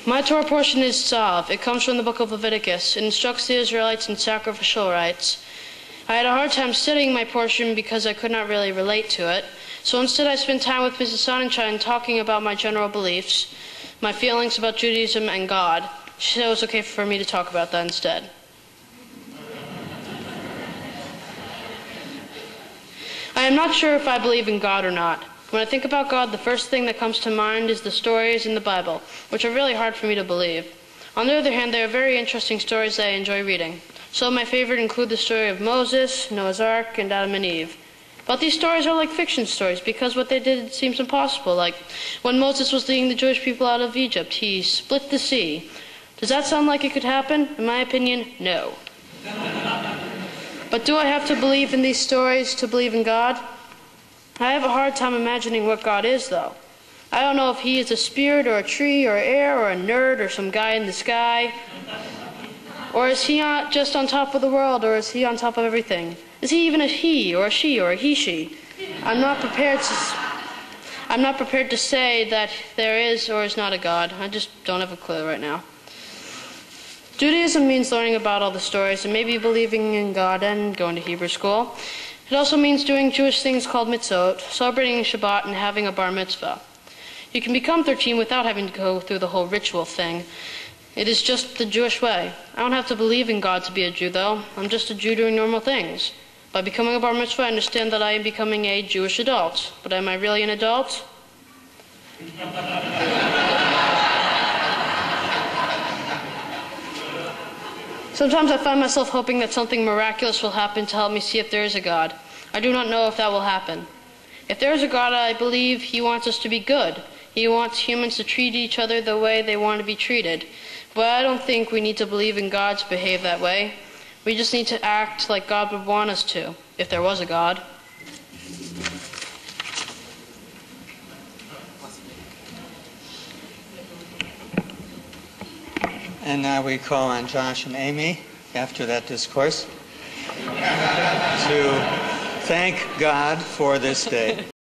My Torah portion is Tzav. It comes from the book of Leviticus. It instructs the Israelites in sacrificial rites. I had a hard time studying my portion because I could not really relate to it. So instead I spent time with Mrs. Sonnenschein talking about my general beliefs, my feelings about Judaism and God. She said it was okay for me to talk about that instead. I am not sure if I believe in God or not. When I think about God, the first thing that comes to mind is the stories in the Bible, which are really hard for me to believe. On the other hand, they are very interesting stories that I enjoy reading. Some of my favorite include the story of Moses, Noah's Ark, and Adam and Eve. But these stories are like fiction stories because what they did seems impossible. Like when Moses was leading the Jewish people out of Egypt, he split the sea. Does that sound like it could happen? In my opinion, no. But do I have to believe in these stories to believe in God? I have a hard time imagining what God is, though. I don't know if he is a spirit or a tree or air or a nerd or some guy in the sky. Or is he just on top of the world, or is he on top of everything? Is he even a he or a she or a he-she? I'm not prepared to say that there is or is not a God. I just don't have a clue right now. Judaism means learning about all the stories and maybe believing in God and going to Hebrew school. It also means doing Jewish things called mitzvot, celebrating Shabbat, and having a bar mitzvah. You can become 13 without having to go through the whole ritual thing. It is just the Jewish way. I don't have to believe in God to be a Jew, though. I'm just a Jew doing normal things. By becoming a bar mitzvah, I understand that I am becoming a Jewish adult. But am I really an adult? Sometimes I find myself hoping that something miraculous will happen to help me see if there is a God. I do not know if that will happen. If there is a God, I believe he wants us to be good. He wants humans to treat each other the way they want to be treated. But I don't think we need to believe in God to behave that way. We just need to act like God would want us to, if there was a God. And now we call on Josh and Amy, after that discourse, to thank God for this day.